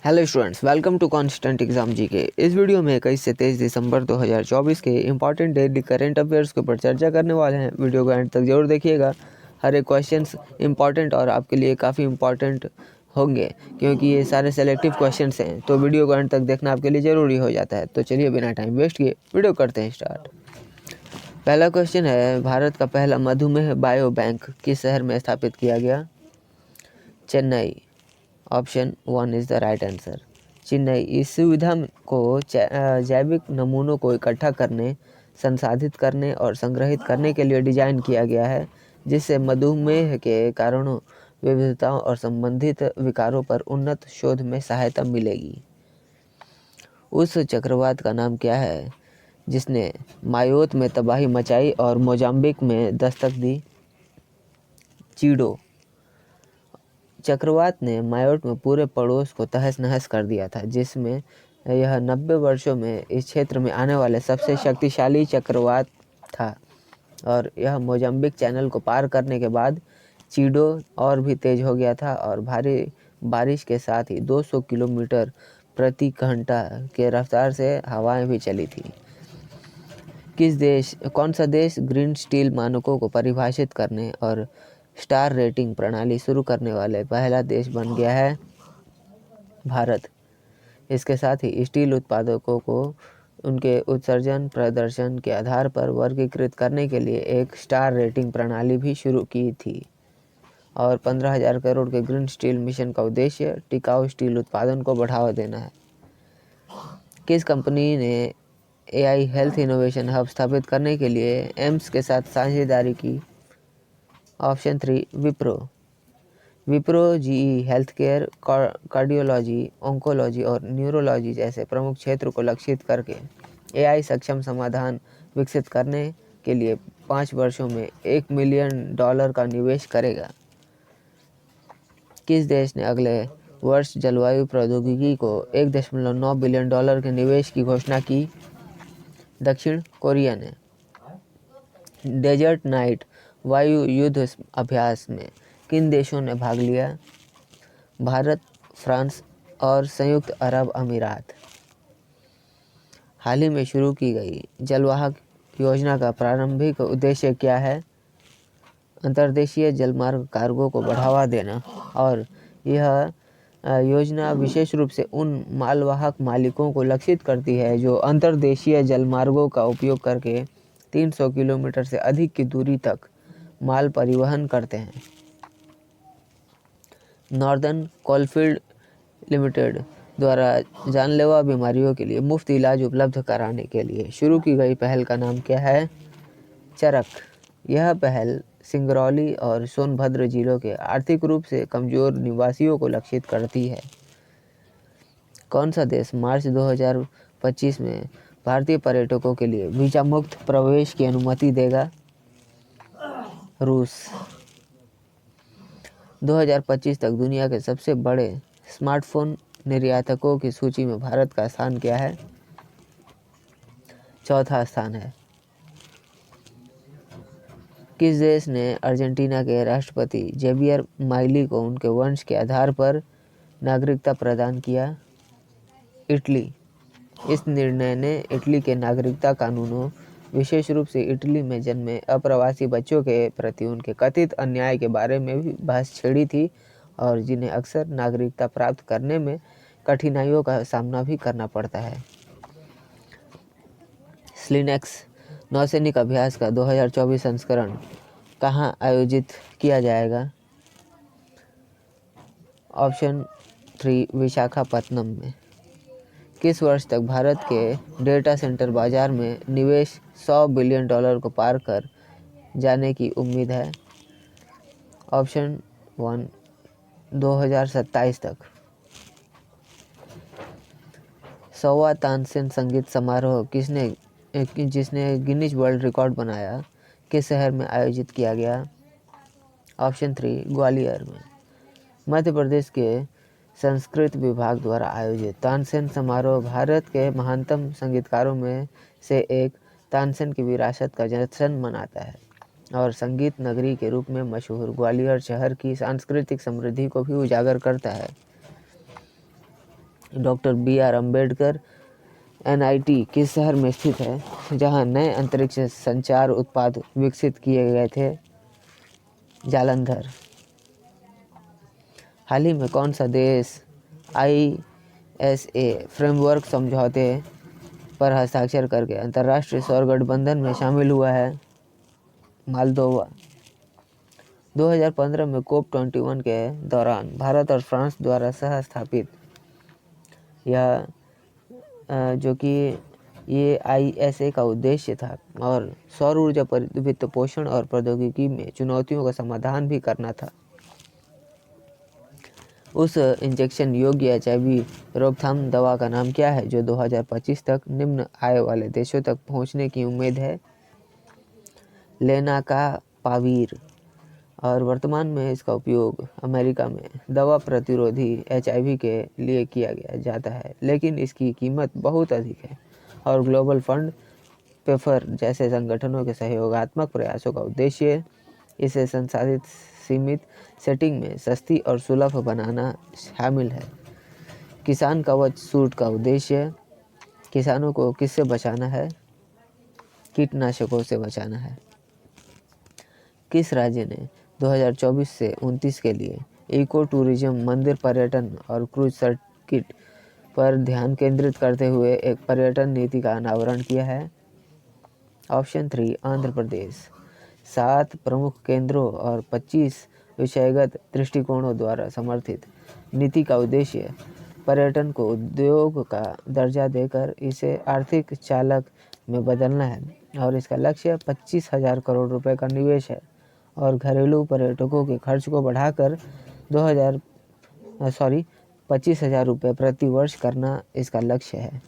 Hello students, welcome to constant exam G K. इस video में 21 से 23 दिसंबर 2024 के इंपॉर्टेंट डेली करंट अफेयर्स के ऊपर चर्चा करने वाले हैं। वीडियो को एंड तक जरूर देखिएगा। हर एक क्वेश्चंस इंपॉर्टेंट और आपके लिए काफ़ी इंपॉर्टेंट होंगे, क्योंकि ये सारे सेलेक्टिव क्वेश्चंस हैं, तो वीडियो को एंड तक देखना आपके लिए ज़रूरी हो जाता है। तो चलिए बिना टाइम वेस्ट किए वीडियो करते हैं स्टार्ट। पहला क्वेश्चन है, भारत का पहला मधुमेह बायो बैंक किस शहर में स्थापित किया गया? Chennai. Option 1 is the right answer, Chennai. इस सुविधा को जैविक नमूनों को इकट्ठा करने, संसाधित करने और संग्रहित करने के लिए डिज़ाइन किया गया है, जिससे मधुमेह के कारणों, विविधताओं और संबंधित विकारों पर उन्नत शोध में सहायता मिलेगी। उस चक्रवात का नाम क्या है जिसने मायोत में तबाही मचाई और मोजाम्बिक में दस्तक दी? चीडो। चक्रवात ने मायोट में पूरे पड़ोस को तहस नहस कर दिया था, जिसमें यह 90 वर्षों में इस क्षेत्र में आने वाले सबसे शक्तिशाली चक्रवात था, और यह मोजाम्बिक चैनल को पार करने के बाद चीडो और भी तेज हो गया था और भारी बारिश के साथ ही 200 किलोमीटर प्रति घंटा के रफ्तार से हवाएं भी चली थी। कौन सा देश ग्रीन स्टील मानकों को परिभाषित करने और स्टार रेटिंग प्रणाली शुरू करने वाले पहला देश बन गया है? भारत। इसके साथ ही स्टील उत्पादकों को उनके उत्सर्जन प्रदर्शन के आधार पर वर्गीकृत करने के लिए एक स्टार रेटिंग प्रणाली भी शुरू की थी। और 15,000 करोड़ के ग्रीन स्टील मिशन का उद्देश्य टिकाऊ स्टील उत्पादन को बढ़ावा देना है। किस कंपनी ने AI हेल्थ इनोवेशन हब स्थापित करने के लिए एम्स के साथ साझेदारी की? Option 3 Wipro. Wipro GE health care, cardiology, oncology और न्यूरोलॉजी जैसे प्रमुख क्षेत्र को लक्षित करके AI सक्षम समाधान विकसित करने के लिए 5 वर्षों में $1 मिलियन का निवेश करेगा। किस देश ने अगले वर्ष जलवायु प्रौद्योगिकी को $1.9 बिलियन के निवेश की घोषणा की? दक्षिण कोरिया ने। डेजर्ट नाइट वायु युद्ध अभ्यास में किन देशों ने भाग लिया? भारत, फ्रांस और संयुक्त अरब अमीरात। हाल ही में शुरू की गई जलवाहक योजना का प्रारंभिक उद्देश्य क्या है? अंतर्देशीय जलमार्ग कार्गो को बढ़ावा देना, और यह योजना विशेष रूप से उन मालवाहक मालिकों को लक्षित करती है जो अंतर्देशीय जलमार्गों का उपयोग करके 300 किलोमीटर से अधिक की दूरी तक माल परिवहन करते हैं। नॉर्दर्न कोलफील्ड लिमिटेड द्वारा जानलेवा बीमारियों के लिए मुफ्त इलाज उपलब्ध कराने के लिए शुरू की गई पहल का नाम क्या है? चरक। यह पहल सिंगरौली और सोनभद्र जिलों के आर्थिक रूप से कमजोर निवासियों को लक्षित करती है। कौन सा देश मार्च 2025 में भारतीय पर्यटकों के लिए वीजा मुक्त प्रवेश की अनुमति देगा? रूस। 2025 तक दुनिया के सबसे बड़े स्मार्टफोन निर्यातकों की सूची में भारत का स्थान क्या है? चौथा स्थान है। किस देश ने अर्जेंटीना के राष्ट्रपति जेवियर माइली को उनके वंश के आधार पर नागरिकता प्रदान किया? इटली। इस निर्णय ने इटली के नागरिकता कानूनों, विशेष रूप से इटली में जन्मे अप्रवासी बच्चों के प्रति उनके कथित अन्याय के बारे में भी बहस छेड़ी थी, और जिन्हें अक्सर नागरिकता प्राप्त करने में कठिनाइयों का सामना भी करना पड़ता है। स्लिनेक्स नौसैनिक अभ्यास का 2024 संस्करण कहाँ आयोजित किया जाएगा? ऑप्शन 3 विशाखापत्तनम में। किस वर्ष तक भारत के डेटा सेंटर बाजार में निवेश $100 बिलियन को पार कर जाने की उम्मीद है? ऑप्शन 1 2027 तक। 100वां तानसेन संगीत समारोह जिसने गिनीज वर्ल्ड रिकॉर्ड बनाया, किस शहर में आयोजित किया गया? ऑप्शन 3 ग्वालियर में। मध्य प्रदेश के संस्कृत विभाग द्वारा आयोजित तानसेन समारोह भारत के महानतम संगीतकारों में से एक तानसेन की विरासत का जश्न मनाता है और संगीत नगरी के रूप में मशहूर ग्वालियर शहर की सांस्कृतिक समृद्धि को भी उजागर करता है। डॉक्टर BR अम्बेडकर NIT किस शहर में स्थित है जहां नए अंतरिक्ष संचार उत्पाद विकसित किए गए थे? जालंधर। हाल ही में कौन सा देश ISA फ्रेमवर्क समझौते पर हस्ताक्षर करके अंतर्राष्ट्रीय सौर गठबंधन में शामिल हुआ है? मालदोवा। 2015 में COP21 के दौरान भारत और फ्रांस द्वारा सह स्थापित यह जो कि ये ISA का उद्देश्य था और सौर ऊर्जा वित्त पोषण और प्रौद्योगिकी में चुनौतियों का समाधान भी करना था। उस इंजेक्शन योग्य HIV रोकथाम दवा का नाम क्या है जो 2025 तक निम्न आय वाले देशों तक पहुंचने की उम्मीद है? लेनाकापावीर। और वर्तमान में इसका उपयोग अमेरिका में दवा प्रतिरोधी HIV के लिए किया जाता है, लेकिन इसकी कीमत बहुत अधिक है और ग्लोबल फंड पेफर जैसे संगठनों के सहयोगात्मक प्रयासों का उद्देश्य इसे संसाधित सीमित सेटिंग में सस्ती और सुलभ बनाना शामिल है। किसान कवच सूट का उद्देश्य किसानों को किससे बचाना है? कीटनाशकों से बचाना है। किस राज्य ने 2024 से 29 के लिए इको टूरिज्म, मंदिर पर्यटन और क्रूज सर्किट पर ध्यान केंद्रित करते हुए एक पर्यटन नीति का अनावरण किया है? ऑप्शन 3 आंध्र प्रदेश। 7 प्रमुख केंद्रों और 25 विषयगत दृष्टिकोणों द्वारा समर्थित नीति का उद्देश्य पर्यटन को उद्योग का दर्जा देकर इसे आर्थिक चालक में बदलना है और इसका लक्ष्य 25,000 करोड़ रुपए का निवेश है और घरेलू पर्यटकों के खर्च को बढ़ाकर 25,000 रुपये प्रति वर्ष करना इसका लक्ष्य है।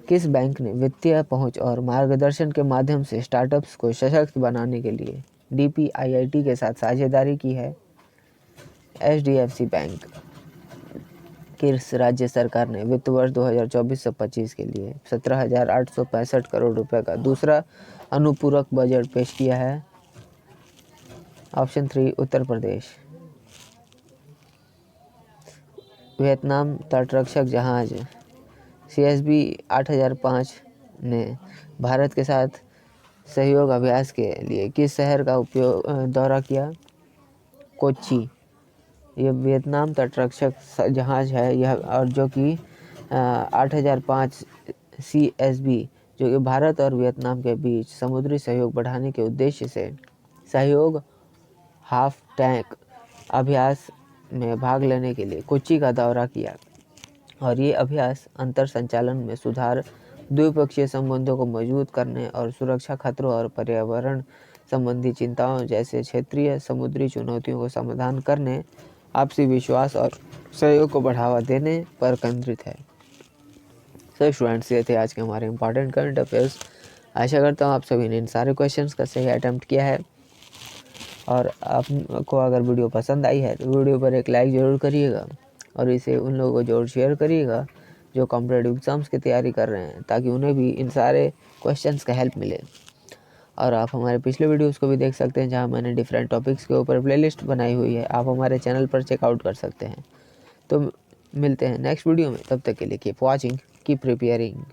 किस बैंक ने वित्तीय पहुंच और मार्गदर्शन के माध्यम से स्टार्टअप्स को सशक्त बनाने के लिए DPIIT के साथ साझेदारी की है? HDFC bank. किस राज्य सरकार ने वित्त वर्ष 2024 से 25 के लिए 17,865 करोड़ रुपए का दूसरा अनुपूरक बजट पेश किया है? ऑप्शन 3 उत्तर प्रदेश। वियतनाम तटरक्षक जहाज CSB 8005 ने भारत के साथ सहयोग अभ्यास के लिए किस शहर का दौरा किया? कोच्चि। ये वियतनाम तटरक्षक जहाज है यह और जो कि 8005 CSB जो कि भारत और वियतनाम के बीच समुद्री सहयोग बढ़ाने के उद्देश्य से सहयोग हाफ टैंक अभ्यास में भाग लेने के लिए कोच्चि का दौरा किया और ये अभ्यास अंतर संचालन में सुधार, द्विपक्षीय संबंधों को मजबूत करने और सुरक्षा खतरों और पर्यावरण संबंधी चिंताओं जैसे क्षेत्रीय समुद्री चुनौतियों को समाधान करने, आपसी विश्वास और सहयोग को बढ़ावा देने पर केंद्रित है। सो स्टूडेंट्स, ये थे आज के हमारे इंपॉर्टेंट करंट अफेयर्स। आशा करता हूँ आप सभी ने इन सारे क्वेश्चंस का सही अटेम्प्ट किया है और आपको अगर वीडियो पसंद आई है तो वीडियो पर एक लाइक ज़रूर करिएगा और इसे उन लोगों को जरूर शेयर करिएगा जो कॉम्पिटिटिव एग्ज़ाम्स की तैयारी कर रहे हैं, ताकि उन्हें भी इन सारे क्वेश्चंस का हेल्प मिले। और आप हमारे पिछले वीडियोस को भी देख सकते हैं जहां मैंने डिफरेंट टॉपिक्स के ऊपर प्लेलिस्ट बनाई हुई है, आप हमारे चैनल पर चेकआउट कर सकते हैं। तो मिलते हैं नेक्स्ट वीडियो में, तब तक के लिए कीप वॉचिंग, कीप प्रिपेयरिंग।